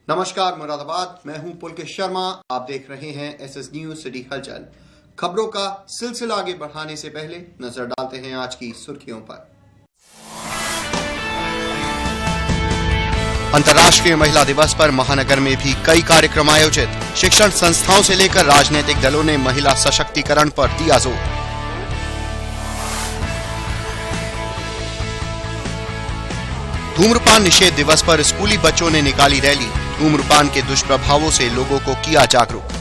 नमस्कार मुरादाबाद, मैं हूं पुलकेश शर्मा। आप देख रहे हैं एसएस न्यूज सिटी हलचल। खबरों का सिलसिला आगे बढ़ाने से पहले नजर डालते हैं आज की सुर्खियों पर। अंतर्राष्ट्रीय महिला दिवस पर महानगर में भी कई कार्यक्रम आयोजित। शिक्षण संस्थाओं से लेकर राजनीतिक दलों ने महिला सशक्तिकरण पर दिया जोर। धूम्रपान निषेध दिवस पर स्कूली बच्चों ने निकाली रैली। धूम्रपान के दुष्प्रभावों से लोगों को किया जागरूक।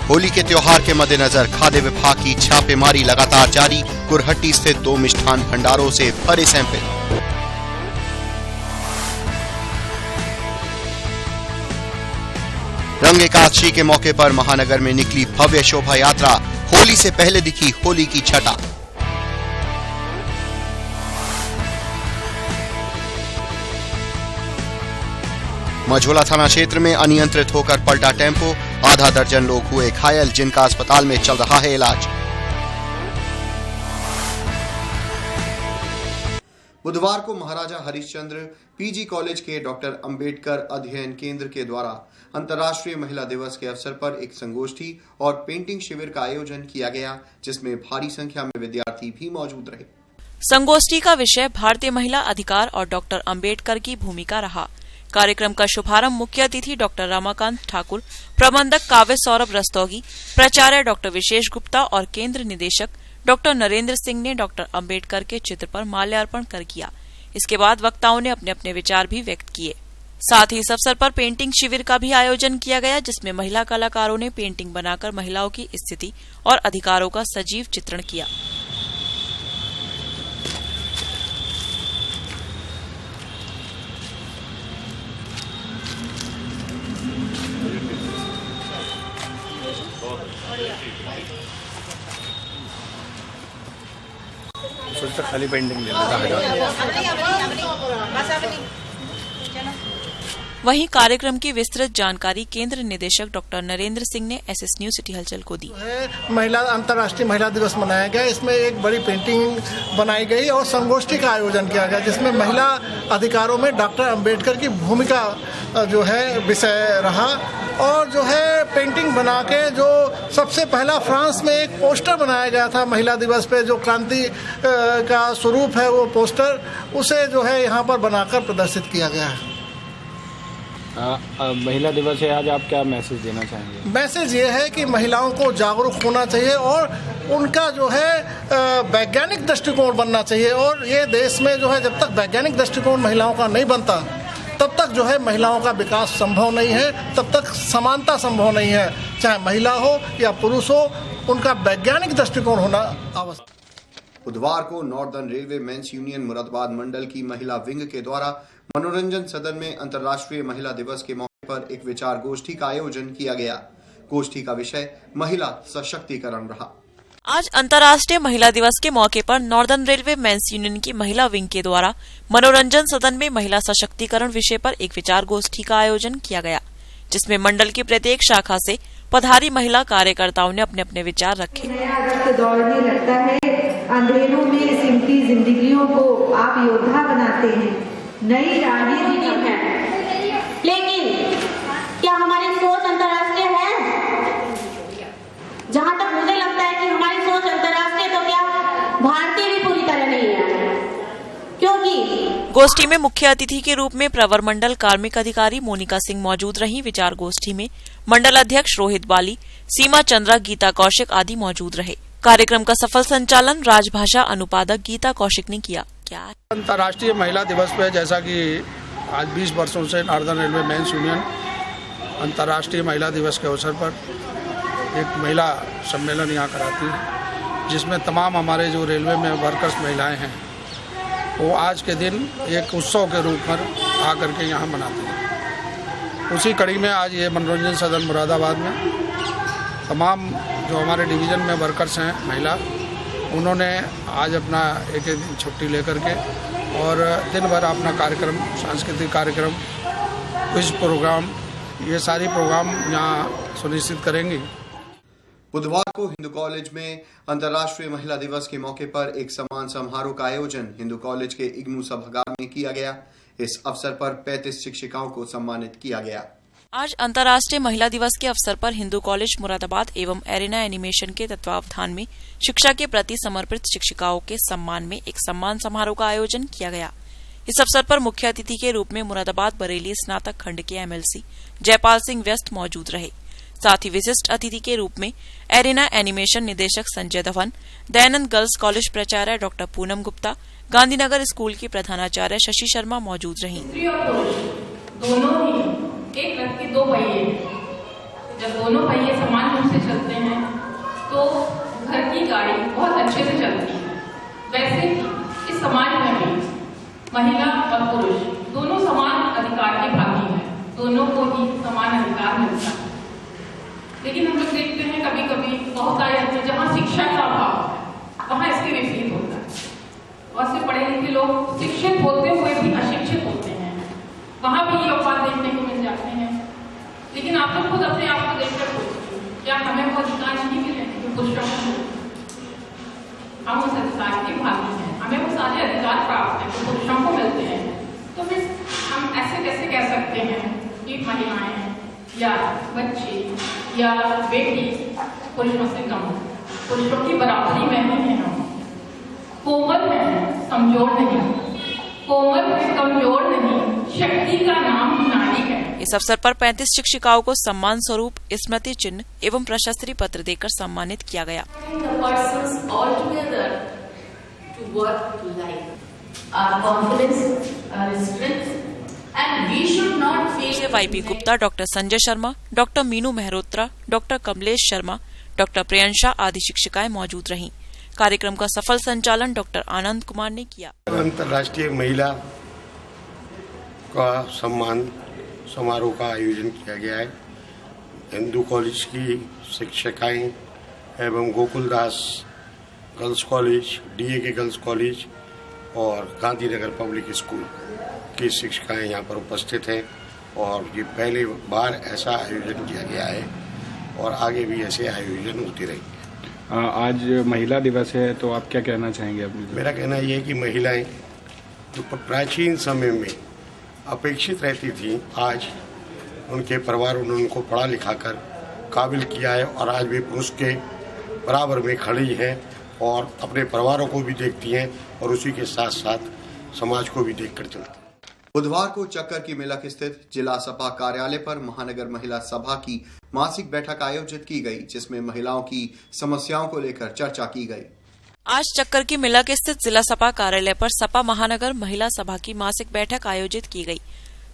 होली के त्योहार के मद्देनजर खाद्य विभाग की छापेमारी लगातार जारी। कुरहट्टी स्थित 2 मिष्ठान भंडारों से भरे सैंपल। रंग एकादशी के मौके पर महानगर में निकली भव्य शोभा यात्रा। होली से पहले दिखी होली की छटा। मझोला थाना क्षेत्र में अनियंत्रित होकर पलटा टेम्पो। आधा दर्जन लोग हुए घायल, जिनका अस्पताल में चल रहा है इलाज। बुधवार को महाराजा हरिश्चंद्र पीजी कॉलेज के डॉक्टर अंबेडकर अध्ययन केंद्र के द्वारा अंतर्राष्ट्रीय महिला दिवस के अवसर पर एक संगोष्ठी और पेंटिंग शिविर का आयोजन किया गया, जिसमें भारी संख्या में विद्यार्थी भी मौजूद रहे। संगोष्ठी का विषय भारतीय महिला अधिकार और डॉक्टर अंबेडकर की भूमिका रहा। कार्यक्रम का शुभारंभ मुख्य अतिथि डॉक्टर रमाकांत ठाकुर, प्रबंधक काव्य सौरभ रस्तोगी, प्राचार्य डॉक्टर विशेष गुप्ता और केंद्र निदेशक डॉक्टर नरेंद्र सिंह ने डॉक्टर अंबेडकर के चित्र पर माल्यार्पण कर किया। इसके बाद वक्ताओं ने अपने अपने विचार भी व्यक्त किए। साथ ही इस अवसर पर पेंटिंग शिविर का भी आयोजन किया गया, जिसमें महिला कलाकारों ने पेंटिंग बनाकर महिलाओं की स्थिति और अधिकारों का सजीव चित्रण किया। खाली पेंटिंग ले लेता वहीं कार्यक्रम की विस्तृत जानकारी केंद्र निदेशक डॉक्टर नरेंद्र सिंह ने एसएस न्यूज सिटी हलचल को दी। अंतर्राष्ट्रीय महिला दिवस मनाया गया। इसमें एक बड़ी पेंटिंग बनाई गई और संगोष्ठी का आयोजन किया गया, जिसमें महिला अधिकारों में डॉक्टर अंबेडकर की भूमिका जो है विषय रहा। और जो है पेंटिंग बना के जो सबसे पहला फ्रांस में एक पोस्टर बनाया गया था महिला दिवस पे, जो क्रांति का स्वरूप है वो पोस्टर, उसे जो है यहाँ पर बनाकर प्रदर्शित किया गया है। महिला दिवस है आज, आप क्या मैसेज देना चाहेंगे? मैसेज ये है कि महिलाओं को जागरूक होना चाहिए और उनका जो है वैज्ञानिक दृष्टिकोण बनना चाहिए। और ये देश में जो है जब तक वैज्ञानिक दृष्टिकोण महिलाओं का नहीं बनता, तब तक जो है महिलाओं का विकास संभव नहीं है, तब तक समानता संभव नहीं है। चाहे महिला हो या पुरुष हो, उनका वैज्ञानिक दृष्टिकोण होना आवश्यक। बुधवार को northern railway men's union Moradabad मंडल की महिला विंग के द्वारा मनोरंजन सदन में अंतर्राष्ट्रीय महिला दिवस के मौके पर एक विचार गोष्ठी का आयोजन किया गया। गोष्ठी का विषय महिला सशक्तिकरण रहा। आज अंतर्राष्ट्रीय महिला दिवस के मौके पर नॉर्दर्न रेलवे मेंस यूनियन की महिला विंग के द्वारा मनोरंजन सदन में महिला सशक्तिकरण विषय पर एक विचार गोष्ठी का आयोजन किया गया, जिसमें मंडल की प्रत्येक शाखा से पधारी महिला कार्यकर्ताओं ने अपने अपने विचार रखे। आज के दौर में लगता है अंधेरों में सिमटी जिंदगियों को आप योद्धा बनाते हैं, नई राजनीति है, लेकिन क्या हमारी सोच अंतर्राष्ट्रीय है? जहाँ तक मुझे लगता है कि हमारी सोच अंतर्राष्ट्रीय, तो क्या भारतीय भी पूरी तरह नहीं है, क्योंकि गोष्ठी में मुख्य अतिथि के रूप में प्रवर मंडल कार्मिक अधिकारी मोनिका सिंह मौजूद रही। विचार गोष्ठी में मंडल अध्यक्ष रोहित बाली, सीमा चंद्रा, गीता कौशिक आदि मौजूद रहे। कार्यक्रम का सफल संचालन राजभाषा अनुपादक गीता कौशिक ने किया। अंतर्राष्ट्रीय महिला दिवस पे जैसा कि आज 20 वर्षों से नॉर्दर्न रेलवे मेंस यूनियन अंतर्राष्ट्रीय महिला दिवस के अवसर पर एक महिला सम्मेलन यहाँ कराती है, जिसमें तमाम हमारे जो रेलवे में वर्कर्स महिलाएं हैं वो आज के दिन एक उत्सव के रूप में आकर के यहाँ मनाती हैं। उसी कड़ी में आज ये मनोरंजन सदन मुरादाबाद में तमाम जो हमारे डिवीज़न में वर्कर्स हैं महिला, उन्होंने आज अपना एक दिन छुट्टी लेकर के और दिन भर अपना कार्यक्रम, सांस्कृतिक कार्यक्रम, क्विज प्रोग्राम, ये सारी प्रोग्राम यहाँ सुनिश्चित करेंगी। बुधवार को हिंदू कॉलेज में अंतर्राष्ट्रीय महिला दिवस के मौके पर एक सम्मान समारोह का आयोजन हिंदू कॉलेज के इग्नू सभागार में किया गया। इस अवसर पर 35 शिक्षिकाओं को सम्मानित किया गया। आज अंतर्राष्ट्रीय महिला दिवस के अवसर पर हिंदू कॉलेज मुरादाबाद एवं एरिना एनिमेशन के तत्वावधान में शिक्षा के प्रति समर्पित शिक्षिकाओं के सम्मान में एक सम्मान समारोह का आयोजन किया गया। इस अवसर पर मुख्य अतिथि के रूप में मुरादाबाद बरेली स्नातक खंड के एमएलसी जयपाल सिंह व्यस्त मौजूद रहे। साथ ही विशिष्ट अतिथि के रूप में एरिना एनिमेशन निदेशक संजय धवन, दयानंद गर्ल्स कॉलेज प्राचार्य डॉक्टर पूनम गुप्ता, गांधीनगर स्कूल की प्रधानाचार्य शशि शर्मा मौजूद रहीं। स्त्री और पुरुष दोनों ही एक रथ के दो पहिए। जब दोनों पहिए समान रूप से चलते हैं तो घर की गाड़ी बहुत अच्छे से चलती है। वैसे ही इस समाज में भी महिला और पुरुष दोनों समान अधिकार के भागी हैं, दोनों को ही समान अधिकार मिलता है। लेकिन हम लोग देखते हैं कभी कभी बहुतायत में जहाँ शिक्षा का अभाव वहाँ इसके विपरीत होता है। बहुत से पढ़े लिखे लोग शिक्षित होते हुए भी अशिक्षित होते हैं, वहाँ भी ये अपवाद देखने को मिल जाते हैं। लेकिन आप लोग खुद अपने आप को देखकर सोचिए, क्या हमें वो अधिकार नहीं मिले जो पुरुषों को मिले? हम उस अधिकार के भागी हैं, हमें वो सारे अधिकार प्राप्त हैं जो पुरुषों को मिलते हैं। तो फिर हम ऐसे कैसे कह सकते हैं कि महिलाएं या बच्चे या बेटी पुरुषों से कम, पुरुषों की बराबरी में नहीं है। हम कोमल है, कमजोर नहीं, कोमल है, कमजोर नहीं, शक्ति का नाम नारी है। इस अवसर पर 35 शिक्षिकाओं को सम्मान स्वरूप स्मृति चिन्ह एवं प्रशस्ति पत्र देकर सम्मानित किया गया। YP Gupta, doctor Sanjay Sharma, doctor Meenu Mehrotra, doctor Kamlesh Sharma, doctor Priyansha आदि शिक्षिकाएं मौजूद रहीं। कार्यक्रम का सफल संचालन डॉक्टर आनंद कुमार ने किया। अंतर्राष्ट्रीय महिला का सम्मान समारोह का आयोजन किया गया है। हिंदू कॉलेज की शिक्षिकाएं एवं Gokuldas girls college, DA girls college और गांधीनगर पब्लिक स्कूल की शिक्षिकाएं यहाँ पर उपस्थित हैं और ये पहली बार ऐसा आयोजन किया गया है और आगे भी ऐसे आयोजन होते रहेंगे। आज महिला दिवस है तो आप क्या कहना चाहेंगे अपनी? मेरा कहना यह है कि महिलाएं जो प्राचीन समय में अपेक्षित रहती थी, आज उनके परिवार उन्होंने उनको पढ़ा लिखा कर काबिल किया है और आज भी पुरुष के बराबर में खड़ी हैं और अपने परिवारों को भी देखती हैं और उसी के साथ साथ समाज को भी देखकर चलती हैं। बुधवार को चक्कर की मेलक स्थित जिला सपा कार्यालय पर महानगर महिला सभा की मासिक बैठक आयोजित की गई, जिसमें महिलाओं की समस्याओं को लेकर चर्चा की गई। आज चक्कर की मेलक स्थित जिला सपा कार्यालय पर सपा महानगर महिला सभा की मासिक बैठक आयोजित की गई।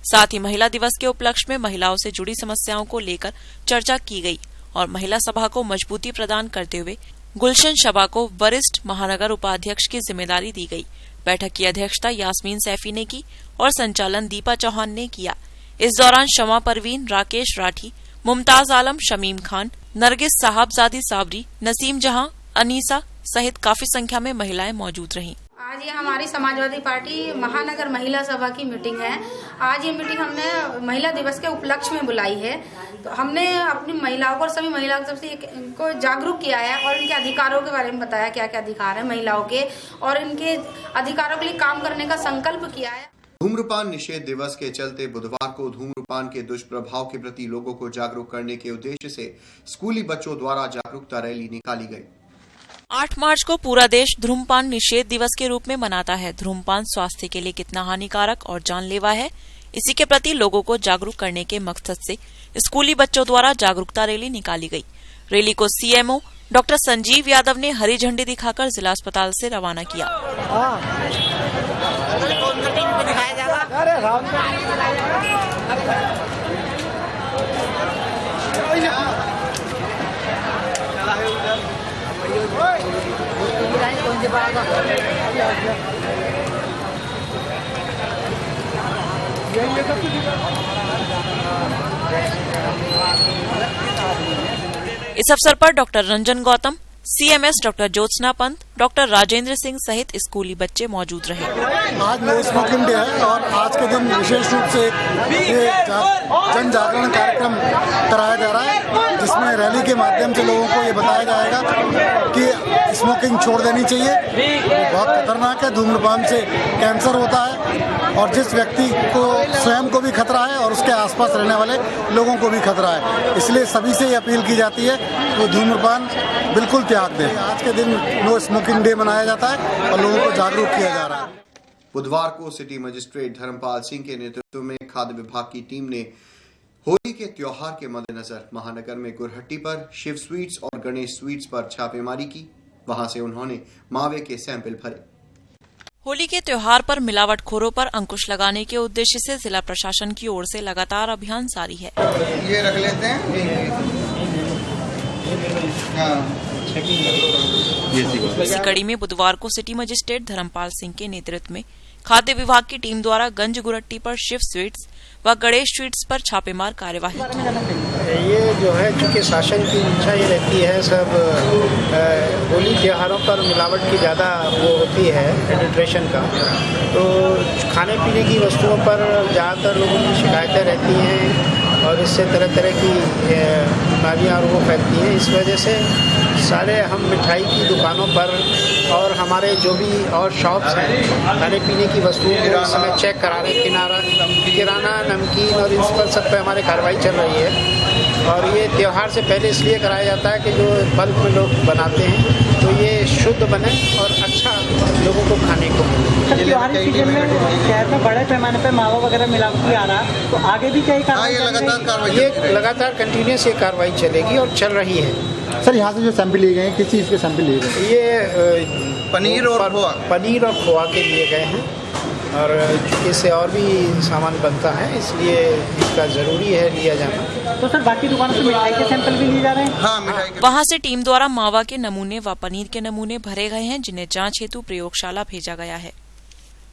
साथ ही महिला दिवस के उपलक्ष्य में महिलाओं से जुड़ी समस्याओं को लेकर चर्चा की गई और महिला सभा को मजबूती प्रदान करते हुए गुलशन शबा को वरिष्ठ महानगर उपाध्यक्ष की जिम्मेदारी दी गई। बैठक की अध्यक्षता यास्मीन सैफी ने की और संचालन दीपा चौहान ने किया। इस दौरान शमा परवीन, राकेश राठी, मुमताज आलम, शमीम खान, नरगिस साहबजादी साबरी, नसीम जहां, अनीसा सहित काफी संख्या में महिलाएं मौजूद रहीं। आज ये हमारी समाजवादी पार्टी महानगर महिला सभा की मीटिंग है। आज ये मीटिंग हमने महिला दिवस के उपलक्ष्य में बुलाई है। तो हमने अपनी महिलाओं को और सभी महिलाओं की तरफ से इनको जागरूक किया है और इनके अधिकारों के बारे में बताया, क्या क्या अधिकार है महिलाओं के, और इनके अधिकारों के लिए काम करने का संकल्प किया है। धूम्रपान निषेध दिवस के चलते बुधवार को धूम्रपान के दुष्प्रभाव के प्रति लोगों को जागरूक करने के उद्देश्य से स्कूली बच्चों द्वारा जागरूकता रैली निकाली गई। 8 मार्च को पूरा देश धूम्रपान निषेध दिवस के रूप में मनाता है। धूम्रपान स्वास्थ्य के लिए कितना हानिकारक और जानलेवा है, इसी के प्रति लोगों को जागरूक करने के मकसद से स्कूली बच्चों द्वारा जागरूकता रैली निकाली गई। रैली को सीएमओ डॉक्टर संजीव यादव ने हरी झंडी दिखाकर जिला अस्पताल से रवाना किया। इस अवसर पर doctor Ranjan Gautam, CMS doctor Jyotsna Pant, doctor Rajendra Singh सहित स्कूली बच्चे मौजूद रहे। आज नो स्मोकिंग डे है और आज के दिन विशेष रूप से ये जन जागरण कार्यक्रम कराया जा रहा है, जिसमें रैली के माध्यम से लोगों को ये बताया जाएगा कि स्मोकिंग छोड़ देनी चाहिए। बहुत खतरनाक है, धूम्रपान से कैंसर होता है और जिस व्यक्ति को स्वयं को भी खतरा है और उसके आसपास रहने वाले लोगों को भी खतरा है, इसलिए सभी से ये अपील की जाती है कि धूम्रपान बिल्कुल त्याग दें। आज के दिन नो स्मोकिंग डे मनाया जाता है और लोगों को जागरूक किया जा रहा है। बुधवार को सिटी मजिस्ट्रेट धर्मपाल सिंह के नेतृत्व में खाद्य विभाग की टीम ने होली के त्योहार के मद्देनजर महानगर में गुरहट्टी पर शिव स्वीट्स और गणेश स्वीट्स पर छापेमारी की। वहां से उन्होंने मावे के सैंपल भरे। होली के त्योहार पर मिलावटखोरों पर अंकुश लगाने के उद्देश्य से जिला प्रशासन की ओर से लगातार अभियान जारी है। ये रख लेते हैं। इसी कड़ी में बुधवार को सिटी मजिस्ट्रेट धर्मपाल सिंह के नेतृत्व में खाद्य विभाग की टीम द्वारा गंज गुरट्टी पर शिव स्वीट्स व गणेश स्वीट्स पर छापेमार कार्यवाही की। ये जो है, चूँकि शासन की इच्छा ये रहती है, सब होली त्योहारों पर मिलावट की ज़्यादा वो होती है, एडिल्ट्रेशन का, तो खाने पीने की वस्तुओं पर ज़्यादातर लोगों की शिकायतें रहती हैं और इससे तरह तरह की बीमारियाँ और वो फैलती हैं। इस वजह से सारे हम मिठाई की दुकानों पर और हमारे जो भी और शॉप्स हैं खाने पीने की वस्तुओं को इस समय चेक करा रहे हैं। किराना, नमकीन और इन पर सब पे हमारे कार्रवाई चल रही है और ये त्यौहार से पहले इसलिए कराया जाता है कि जो बल्क में लोग बनाते हैं तो ये शुद्ध बने और अच्छा लोगों को खाने को मिले। त्योहारी सीजन में शहर में बड़े पैमाने पर मावा वगैरह मिलावटी आ रहा है, तो आगे भी कई ये लगातार कंटिन्यूस ये कार्रवाई चलेगी और चल रही है। सर, यहाँ से जो सैंपल लिए गए हैं, किस चीज़ के सैंपल लिए गए? ये पनीर और खोआ के लिए गए हैं और इससे और भी सामान बनता है, इसलिए इसका ज़रूरी है लिया जाना। तो सर, बाकी दुकानों से मिठाई के सैंपल भी लिए जा रहे हैं? हाँ, मिठाई के। वहाँ से टीम द्वारा मावा के नमूने व पनीर के नमूने भरे गए हैं, जिन्हें जांच हेतु प्रयोगशाला भेजा गया है।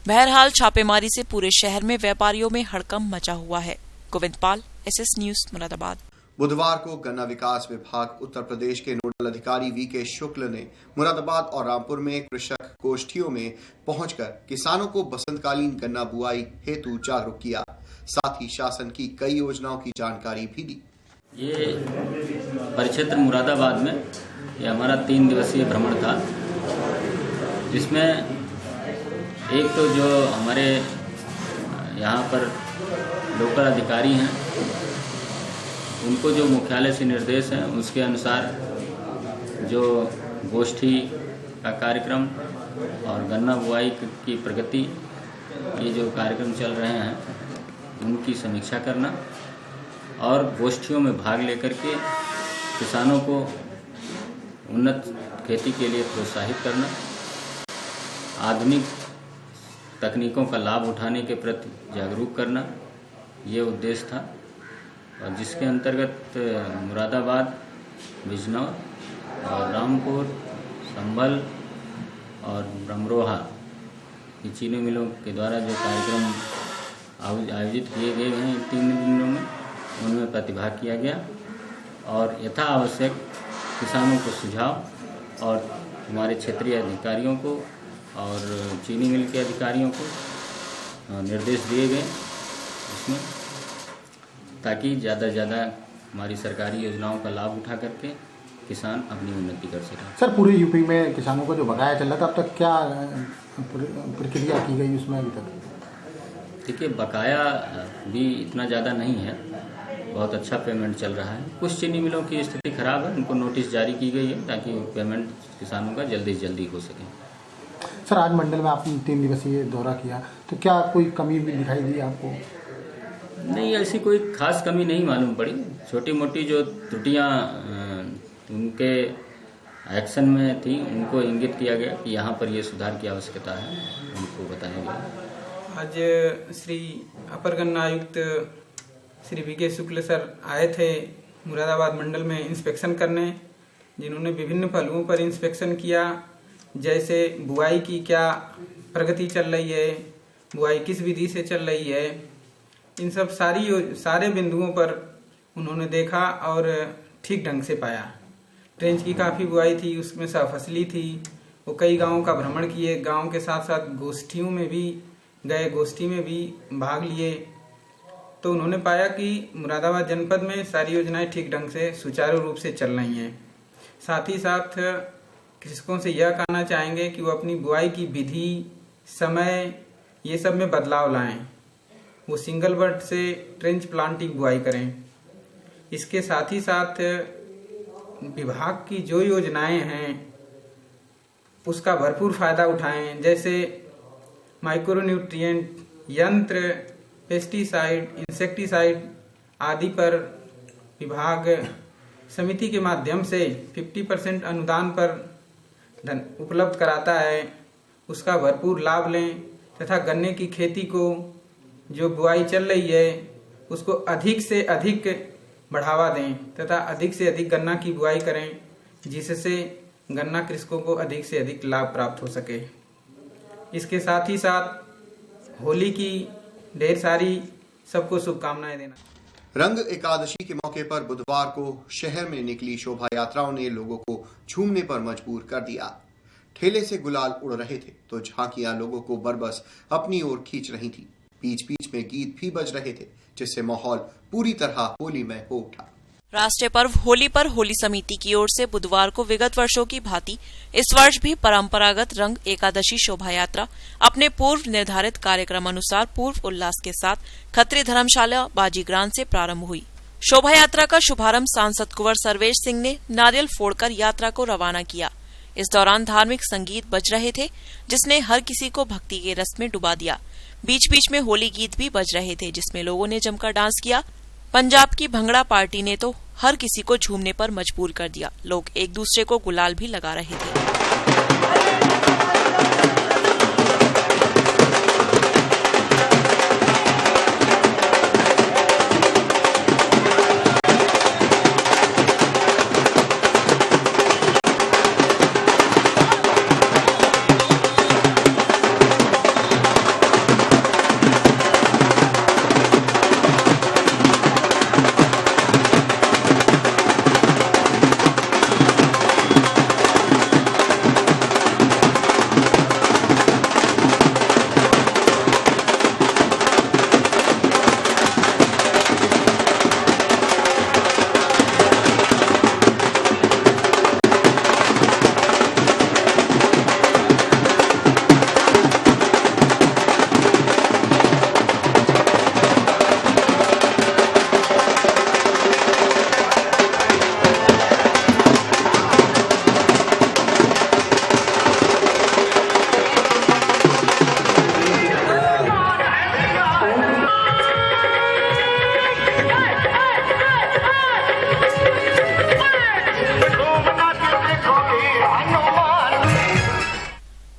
बहरहाल छापेमारी से पूरे शहर में व्यापारियों में हड़कंप मचा हुआ है। गोविंद पाल, SS न्यूज, मुरादाबाद। बुधवार को गन्ना विकास विभाग उत्तर प्रदेश के नोडल अधिकारी VK शुक्ल ने मुरादाबाद और रामपुर में कृषक गोष्ठियों में पहुंचकर किसानों को बसंतकालीन गन्ना बुआई हेतु जागरूक किया। साथ ही शासन की कई योजनाओं की जानकारी भी दी। ये परिक्षेत्र मुरादाबाद में ये हमारा 3 दिवसीय भ्रमण था, जिसमें एक तो जो हमारे यहाँ पर लोकल अधिकारी हैं, उनको जो मुख्यालय से निर्देश हैं उसके अनुसार जो गोष्ठी का कार्यक्रम और गन्ना बुआई की प्रगति, ये जो कार्यक्रम चल रहे हैं उनकी समीक्षा करना और गोष्ठियों में भाग लेकर के किसानों को उन्नत खेती के लिए प्रोत्साहित करना, आधुनिक तकनीकों का लाभ उठाने के प्रति जागरूक करना, ये उद्देश्य था। और जिसके अंतर्गत मुरादाबाद, बिजनौर और रामपुर, संभल और अमरोहा की चीनी मिलों के द्वारा जो कार्यक्रम आयोजित किए गए हैं 3 दिनों में, उनमें प्रतिभाग किया गया और यथा आवश्यक किसानों को सुझाव और हमारे क्षेत्रीय अधिकारियों को और चीनी मिल के अधिकारियों को निर्देश दिए गए इसमें, ताकि ज़्यादा से ज़्यादा हमारी सरकारी योजनाओं का लाभ उठा करके किसान अपनी उन्नति कर सकें। सर, पूरे यूपी में किसानों का जो बकाया चल रहा था, अब तक क्या प्रक्रिया की गई उसमें अभी तक? देखिए, बकाया भी इतना ज़्यादा नहीं है, बहुत अच्छा पेमेंट चल रहा है। कुछ चीनी मिलों की स्थिति खराब है, उनको नोटिस जारी की गई है ताकि पेमेंट किसानों का जल्दी से जल्दी हो सके। सर, आज मंडल में आपने 3 दिवसीय दौरा किया, तो क्या कोई कमी भी दिखाई दी आपको? नहीं, ऐसी कोई खास कमी नहीं मालूम पड़ी। छोटी मोटी जो त्रुटियां उनके एक्शन में थी, उनको इंगित किया गया कि यहाँ पर ये सुधार की आवश्यकता है, उनको बताया गया। आज श्री अपर गन्ना आयुक्त श्री VK शुक्ल सर आए थे मुरादाबाद मंडल में इंस्पेक्शन करने, जिन्होंने विभिन्न पहलुओं पर इंस्पेक्शन किया, जैसे बुआई की क्या प्रगति चल रही है, बुआई किस विधि से चल रही है, इन सब सारे बिंदुओं पर उन्होंने देखा और ठीक ढंग से पाया। ट्रेंच की काफ़ी बुआई थी, उसमें सहफसली थी। वो कई गांवों का भ्रमण किए, गांव के साथ साथ गोष्ठियों में भी गए, गोष्ठी में भी भाग लिए। तो उन्होंने पाया कि मुरादाबाद जनपद में सारी योजनाएं ठीक ढंग से सुचारू रूप से चल रही हैं। साथ ही साथ कृषकों से यह कहना चाहेंगे कि वो अपनी बुआई की विधि, समय, ये सब में बदलाव लाएं। वो सिंगल बर्ड से ट्रेंच प्लांटिंग बुआई करें। इसके साथ ही साथ विभाग की जो योजनाएं हैं उसका भरपूर फायदा उठाएं, जैसे माइक्रोन्यूट्रिएंट, यंत्र, पेस्टिसाइड, इंसेक्टिसाइड आदि पर विभाग समिति के माध्यम से 50% अनुदान पर धन उपलब्ध कराता है। उसका भरपूर लाभ लें तथा गन्ने की खेती को जो बुआई चल रही है उसको अधिक से अधिक बढ़ावा दें तथा अधिक से अधिक गन्ना की बुआई करें, जिससे गन्ना कृषकों को अधिक से अधिक लाभ प्राप्त हो सके। इसके साथ ही साथ होली की ढेर सारी सबको शुभकामनाएं देना। रंग एकादशी के मौके पर बुधवार को शहर में निकली शोभा यात्राओं ने लोगों को झूमने पर मजबूर कर दिया। ठेले से गुलाल उड़ रहे थे तो झांकियां लोगों को बरबस अपनी ओर खींच रही थी। बीच बीच में गीत भी बज रहे थे, जिससे माहौल पूरी तरह होलीमय हो उठा। राष्ट्रीय पर्व होली पर होली समिति की ओर से बुधवार को विगत वर्षों की भांति इस वर्ष भी परंपरागत रंग एकादशी शोभा यात्रा अपने पूर्व निर्धारित कार्यक्रम अनुसार पूर्व उल्लास के साथ खत्री धर्मशाला बाजीग्रांट से प्रारंभ हुई। शोभा यात्रा का शुभारंभ सांसद कुंवर सर्वेश सिंह ने नारियल फोड़कर यात्रा को रवाना किया। इस दौरान धार्मिक संगीत बज रहे थे, जिसने हर किसी को भक्ति के रस में डुबा दिया। बीच बीच में होली गीत भी बज रहे थे, जिसमें लोगों ने जमकर डांस किया। पंजाब की भंगड़ा पार्टी ने तो हर किसी को झूमने पर मजबूर कर दिया। लोग एक दूसरे को गुलाल भी लगा रहे थे।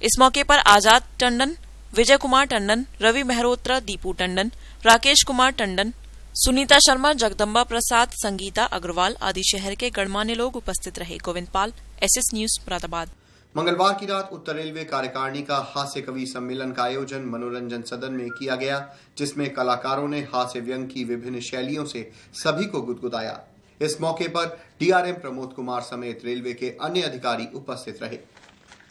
इस मौके पर आजाद टंडन, विजय कुमार टंडन, रवि मेहरोत्रा, दीपू टंडन, राकेश कुमार टंडन, सुनीता शर्मा, जगदम्बा प्रसाद, संगीता अग्रवाल आदि शहर के गणमान्य लोग उपस्थित रहे। गोविंद पाल, SS न्यूज, मुरादाबाद। मंगलवार की रात उत्तर रेलवे कार्यकारिणी का हास्य कवि सम्मेलन का आयोजन मनोरंजन सदन में किया गया, जिसमें कलाकारों ने हास्य व्यंग की विभिन्न शैलियों से सभी को गुदगुदाया। इस मौके पर DRM प्रमोद कुमार समेत रेलवे के अन्य अधिकारी उपस्थित रहे।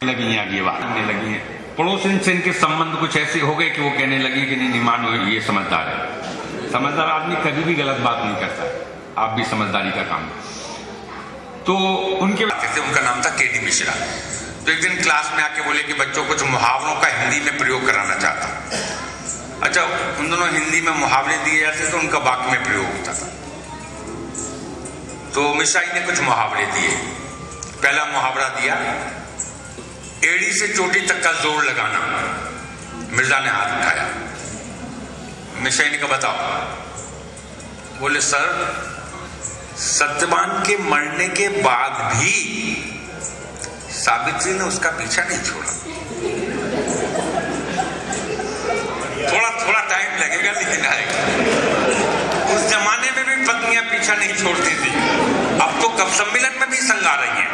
लगी हैं आगे बात करने लगी हैं, पड़ोसन से इनके संबंध कुछ ऐसे हो गए कि वो कहने लगे कि नहीं मानो ये समझदार है। समझदार आदमी कभी भी गलत बात नहीं करता, आप भी समझदारी का काम। तो उनके उनका नाम था KD मिश्रा। तो एक दिन क्लास में आके बोले कि बच्चों कुछ मुहावरों का हिंदी में प्रयोग कराना चाहता। अच्छा, उन दोनों हिंदी में मुहावरे दिए जाते तो उनका वाक्य में प्रयोग होता था। तो मिश्रा जी ने कुछ मुहावरे दिए। पहला मुहावरा दिया, एड़ी से चोटी तक का जोर लगाना। मिर्जा ने हाथ उठाया। मिश्रा जी ने कहा बताओ। बोले सर, सत्यवान के मरने के बाद भी सावित्री ने उसका पीछा नहीं छोड़ा। थोड़ा टाइम लगेगा लेकिन आएगा। उस जमाने में भी पत्नियां पीछा नहीं छोड़ती थी, अब तो कब सम्मेलन में भी संग आ रही हैं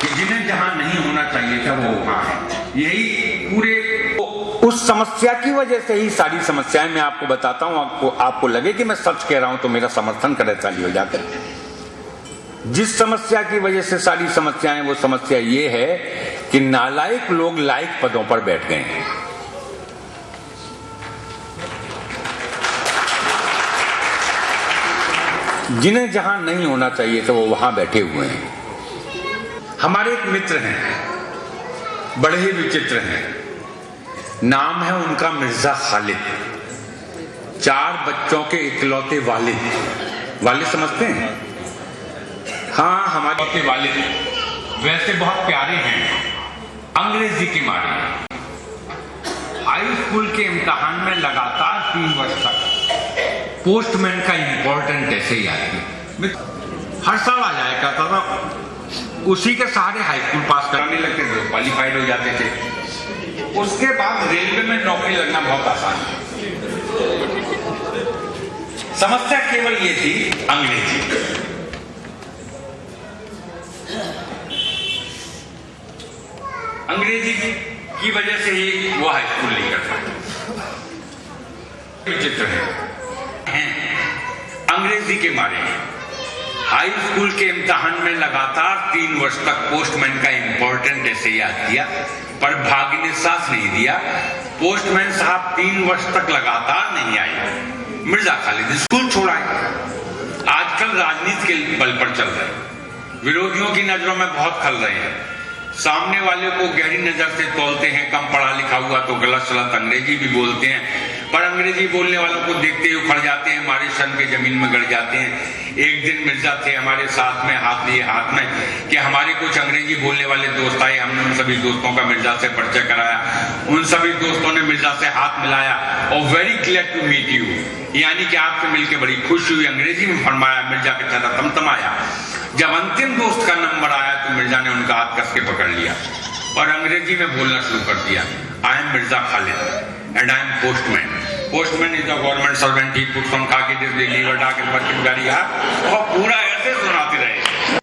कि जिन्हें जहां नहीं होना चाहिए था वो वहां है। यही पूरे उस समस्या की वजह से ही सारी समस्याएं मैं आपको बताता हूं, आपको लगे कि मैं सच कह रहा हूं तो मेरा समर्थन करें, ताली हो जाकर। जिस समस्या की वजह से सारी समस्याएं, वो समस्या ये है कि नालायक लोग लायक पदों पर बैठ गए हैं। जिन्हें जहां नहीं होना चाहिए था वो वहां बैठे हुए हैं। हमारे एक मित्र हैं, बड़े ही विचित्र हैं, नाम है उनका मिर्जा खालिद। 4 बच्चों के इकलौते वालिद समझते हैं? हाँ, हमारे वालिद वैसे बहुत प्यारे हैं, अंग्रेजी की मारे हाई स्कूल के इम्तिहान में लगातार 3 वर्ष तक पोस्टमैन का इंपॉर्टेंट ऐसे ही आती, हर साल आ जाया करता था, उसी के सहारे हाई स्कूल पास कराने लगते थे, क्वालिफाइड हो जाते थे। उसके बाद रेलवे में नौकरी लगना बहुत आसान है। समस्या केवल ये थी अंग्रेजी। अंग्रेजी की वजह से ही वो हाई स्कूल नहीं कर पाए। विचित्र है, अंग्रेजी के मारे हाई स्कूल के इम्तिहान में लगातार 3 वर्ष तक पोस्टमैन का इंपॉर्टेंट ऐसे याद किया, पर भाग्य ने साथ नहीं दिया। पोस्टमैन साहब 3 वर्ष तक लगातार नहीं आए। मिर्जा खालिद स्कूल छोड़ाए। आजकल राजनीति के बल पर चल रहे, विरोधियों की नजरों में बहुत खल रहे हैं, सामने वाले को गहरी नजर से तोलते हैं। कम पढ़ा लिखा हुआ तो गलत सलत अंग्रेजी भी बोलते हैं, पर अंग्रेजी बोलने वालों को देखते ही उखड़ जाते हैं, हमारे सन के जमीन में गड़ जाते हैं। एक दिन मिर्जा थे हमारे साथ में, हाथ लिए हाथ में, कि हमारे कुछ अंग्रेजी बोलने वाले दोस्त आए। हमने उन सभी दोस्तों का मिर्जा से परिचय कराया। उन सभी दोस्तों ने मिर्जा से हाथ मिलाया और very glad to meet you, यानी कि आपसे मिलकर बड़ी खुश हुई, अंग्रेजी में फरमाया। मिर्जा का चेहरा तमतमाया। जब अंतिम दोस्त का नंबर आया तो मिर्जा ने उनका हाथ कस के पकड़ लिया और अंग्रेजी में बोलना शुरू कर दिया। I am Mirza Khalid and I am postman. Postman is the government servant, he puts on खाकी दिस डिलीवर्ड आके बच्चे गाड़ी और पूरा ऐसे सुनाते रहे।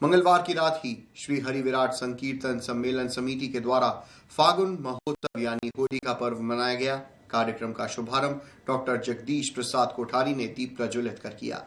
मंगलवार की रात ही श्री हरि विराट संकीर्तन सम्मेलन समिति के द्वारा फागुन महोत्सव यानी होली का पर्व मनाया गया। कार्यक्रम का शुभारंभ डॉक्टर जगदीश प्रसाद कोठारी ने दीप प्रज्वलित कर किया।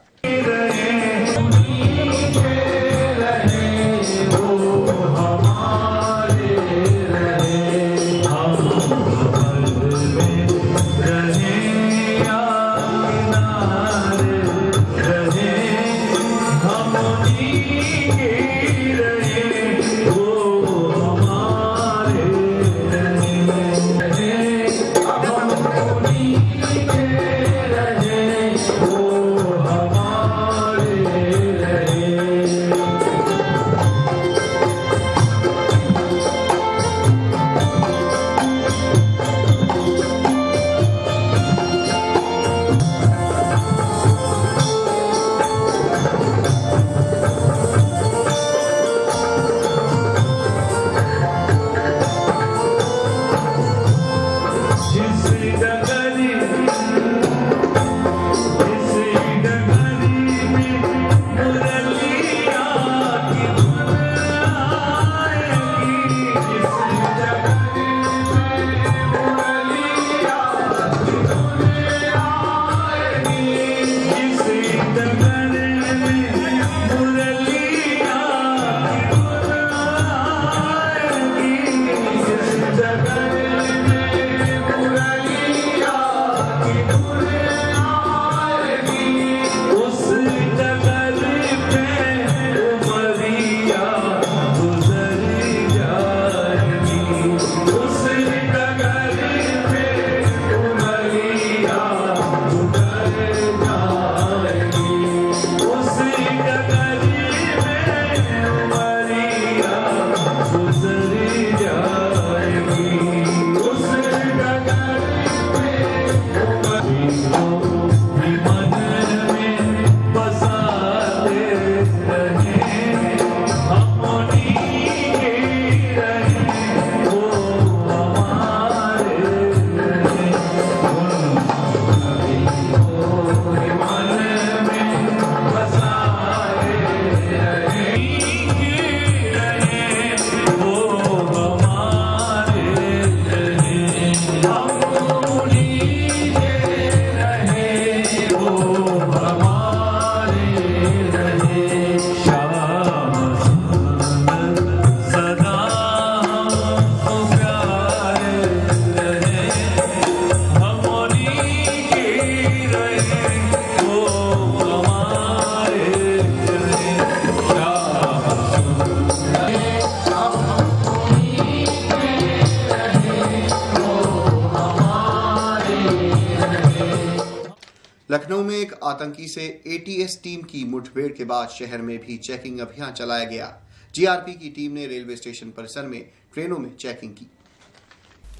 लखनऊ में एक आतंकी से एटीएस टीम की मुठभेड़ के बाद शहर में भी चेकिंग अभियान चलाया गया। जीआरपी की टीम ने रेलवे स्टेशन परिसर में ट्रेनों में चेकिंग की।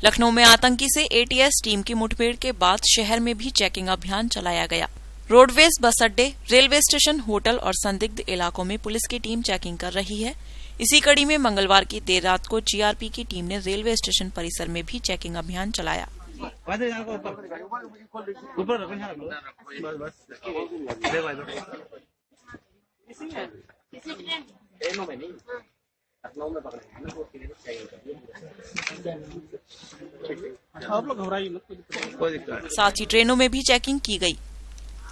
लखनऊ में आतंकी से एटीएस टीम की मुठभेड़ के बाद शहर में भी चेकिंग अभियान चलाया गया। रोडवेज, बस अड्डे, रेलवे स्टेशन, होटल और संदिग्ध इलाकों में पुलिस की टीम चेकिंग कर रही है। इसी कड़ी में मंगलवार की देर रात को जीआरपी की टीम ने रेलवे स्टेशन परिसर में भी चेकिंग अभियान चलाया। साथ ही ट्रेनों में भी चेकिंग की गई।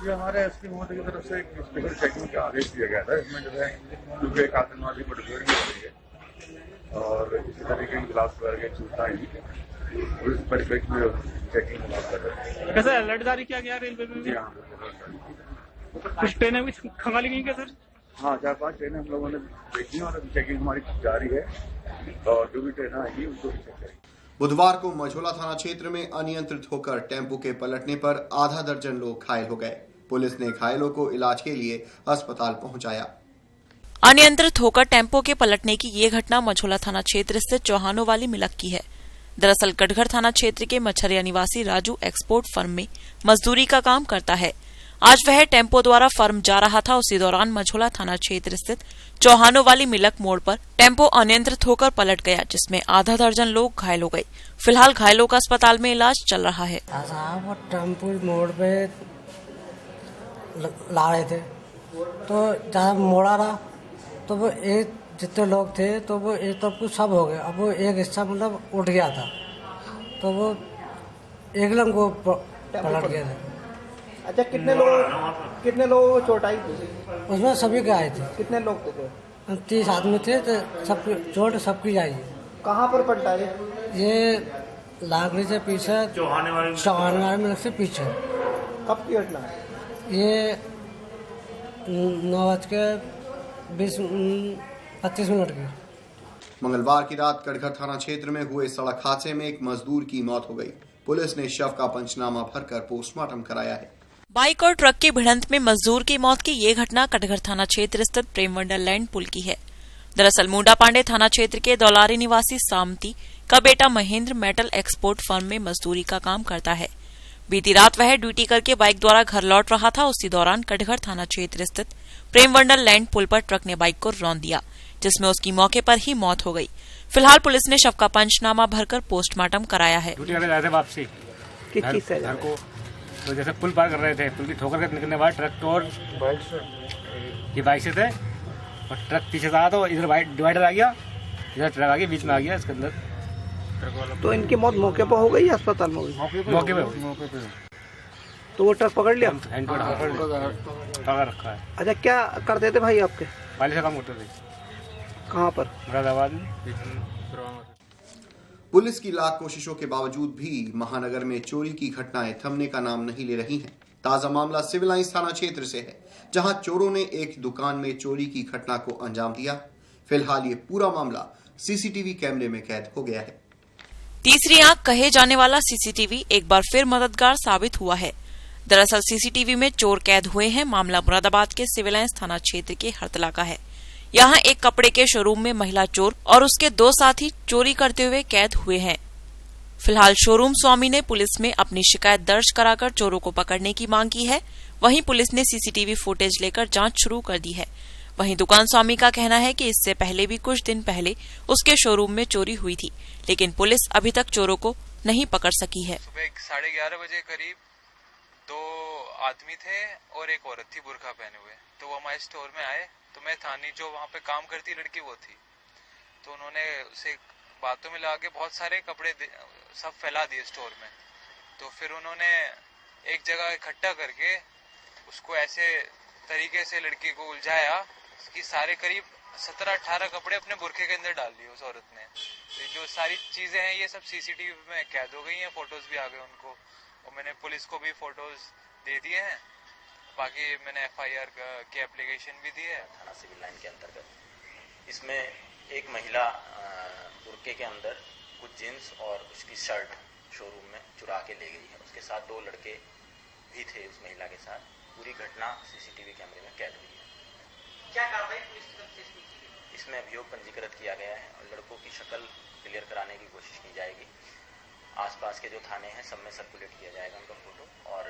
ये हमारे एसपी महोदय की तरफ से एक स्पेशल चेकिंग का आदेश दिया गया था। इसमें जो है क्योंकि एक आतंकवादी मुठभेड़ भी हो रही है और इसी तरीके की बिलासपुर के चूता ही उस परिप्रेक्ष्य में चेकिंग कर रहे हैं। कैसा अलर्ट जारी किया गया रेलवे में? जी हाँ, कुछ ट्रेनें भी खंगाली गई क्या सर? हाँ, 4-5 ट्रेनें हम लोगों ने देखी और चेकिंग हमारी जारी है और जो भी ट्रेनें आएंगी उनको भी चेक करेंगे। बुधवार को मझौला थाना क्षेत्र में अनियंत्रित होकर टेम्पो के पलटने पर आधा दर्जन लोग घायल हो गए। पुलिस ने घायलों को इलाज के लिए अस्पताल पहुंचाया। अनियंत्रित होकर टेम्पो के पलटने की ये घटना मझौला थाना क्षेत्र स्थित चौहानों वाली मिलक की है। दरअसल कटघर थाना क्षेत्र के मछरिया निवासी राजू एक्सपोर्ट फर्म में मजदूरी का काम करता है। आज वह टेम्पो द्वारा फर्म जा रहा था। उसी दौरान मझौला थाना क्षेत्र स्थित चौहानों वाली मिलक मोड़ पर टेम्पो अनियंत्रित होकर पलट गया, जिसमें आधा दर्जन लोग घायल हो गए। फिलहाल घायलों का अस्पताल में इलाज चल रहा है। टेम्पो मोड़ पे ला रहे थे तो जहाँ मोड़ा रहा तो वो एक जितने लोग थे तो वो एक तो कुछ सब हो गए। अब वो एक हिस्सा मतलब उठ गया था तो वो एक लंग को पलट गया था। अच्छा, कितने लोगों को चोट आई थी? उसमें सभी के आए थे। कितने लोग थे? 30 आदमी थे तो सबकी चोट सबकी आई है। कहाँ पर पलटा ये लागरी से पीछे, चौहाने वाले मिलक से पीछे। कब की घटना है ये? 9:20-25 की। मंगलवार की रात कटघर थाना क्षेत्र में हुए सड़क हादसे में एक मजदूर की मौत हो गई। पुलिस ने शव का पंचनामा भरकर पोस्टमार्टम कराया है। बाइक और ट्रक की भिड़ंत में मजदूर की मौत की ये घटना कटघर थाना क्षेत्र स्थित प्रेम वंडरलैंड पुल की है। दरअसल मुंडा पांडे थाना क्षेत्र के दौलारी निवासी सामती का बेटा महेंद्र मेटल एक्सपोर्ट फर्म में मजदूरी का काम करता है। बीती रात वह ड्यूटी करके बाइक द्वारा घर लौट रहा था। उसी दौरान कटघर थाना क्षेत्र स्थित प्रेम वंडरलैंड पुल पर ट्रक ने बाइक को रौंद दिया, जिसमें उसकी मौके पर ही मौत हो गई। फिलहाल पुलिस ने शव का पंचनामा भरकर पोस्टमार्टम कराया है। वापसी घर को तो जैसे पुल पार कर रहे थे, पुल की ठोकर के निकलने बाद ट्रक और ये बाइक से थे और ट्रक पीछे से आया तो इधर डिवाइडर आ गया, इधर ट्रक आ गया, बीच में आ गया इसके अंदर। तो इनकी मौत मौके पर हो गई या अस्पताल में हो गई? मौके पे। तो वो ट्रक पकड़ लिया? पकड़ रखा है। अच्छा, क्या करते थे भाई आपके? पहले से काम करते थे। कहाँ पर? मुरादाबाद में। पुलिस की लाख कोशिशों के बावजूद भी महानगर में चोरी की घटनाएं थमने का नाम नहीं ले रही हैं। ताजा मामला सिविल लाइंस थाना क्षेत्र से है, जहां चोरों ने एक दुकान में चोरी की घटना को अंजाम दिया। फिलहाल ये पूरा मामला सीसीटीवी कैमरे में कैद हो गया है। तीसरी आंख कहे जाने वाला सीसीटीवी एक बार फिर मददगार साबित हुआ है। दरअसल सीसीटीवी में चोर कैद हुए हैं। मामला मुरादाबाद के सिविल लाइंस थाना क्षेत्र के हरतला का है। यहाँ एक कपड़े के शोरूम में महिला चोर और उसके 2 साथी चोरी करते हुए कैद हुए हैं। फिलहाल शोरूम स्वामी ने पुलिस में अपनी शिकायत दर्ज कराकर चोरों को पकड़ने की मांग की है। वहीं पुलिस ने सीसीटीवी फुटेज लेकर जांच शुरू कर दी है। वहीं दुकान स्वामी का कहना है कि इससे पहले भी कुछ दिन पहले उसके शोरूम में चोरी हुई थी, लेकिन पुलिस अभी तक चोरों को नहीं पकड़ सकी है। सुबह 11:30 बजे करीब 2 आदमी थे और एक औरत थी बुर्का पहने हुए। तो वो हमारे स्टोर में आए तो मैं थानी जो वहाँ पे काम करती लड़की वो थी, तो उन्होंने उसे बातों में लगा के बहुत सारे कपड़े सब फैला दिए स्टोर में। तो फिर उन्होंने एक जगह इकट्ठा करके उसको ऐसे तरीके से लड़की को उलझाया कि सारे करीब 17-18 कपड़े अपने बुरखे के अंदर डाल दिए उस औरत ने। तो जो सारी चीजें हैं ये सब सीसीटीवी में कैद हो गई हैं, फोटोज भी आ गए उनको और मैंने पुलिस को भी फोटोज दे दिए हैं। बाकी मैंने FIR की एप्लीकेशन भी दी है थाना सिविल लाइन के अंतर्गत। इसमें एक महिला बुरके के अंदर कुछ जींस और उसकी शर्ट शोरूम में चुरा के ले गई है। उसके साथ 2 लड़के भी थे उस महिला के साथ। पूरी घटना सीसीटीवी कैमरे में कैद हुई है। क्या कार्रवाई पुलिस की तरफ से इसमें की गई? इसमें अभियोग पंजीकृत किया गया है और लड़कों की शक्ल क्लियर कराने की कोशिश की जाएगी। आसपास के जो थाने हैं सब में सर्कुलेट किया जाएगा उनका फोटो, और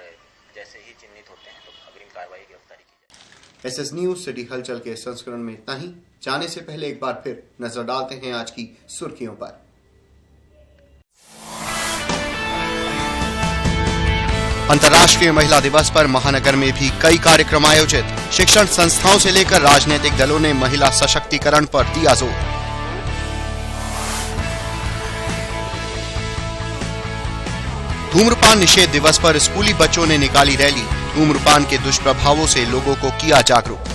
जैसे ही चिन्हित होते हैं तो अग्रिम कार्रवाई गिरफ्तारी की जाएगी। SS न्यूज सिटी हलचल के संस्करण में इतना ही। जाने से पहले एक बार फिर नजर डालते हैं आज की सुर्खियों पर। अंतर्राष्ट्रीय महिला दिवस पर महानगर में भी कई कार्यक्रम आयोजित। शिक्षण संस्थाओं से लेकर राजनीतिक दलों ने महिला सशक्तिकरण पर दिया जोर। धूम्रपान निषेध दिवस पर स्कूली बच्चों ने निकाली रैली। धूम्रपान के दुष्प्रभावों से लोगों को किया जागरूक।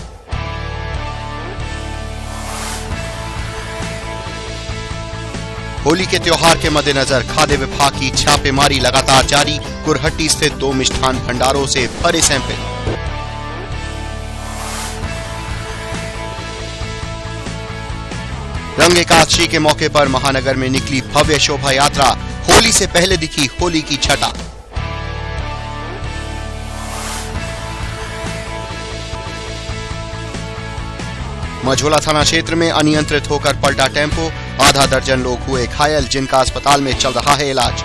होली के त्योहार के मद्देनजर खाद्य विभाग की छापेमारी लगातार जारी। कुरहट्टी स्थित 2 मिष्ठान भंडारों से भरे सैंपल। रंग एकादशी के मौके पर महानगर में निकली भव्य शोभा यात्रा। होली से पहले दिखी होली की छटा। मझोला थाना क्षेत्र में अनियंत्रित होकर पलटा टेम्पो। आधा दर्जन लोग हुए घायल, जिनका अस्पताल में चल रहा है इलाज।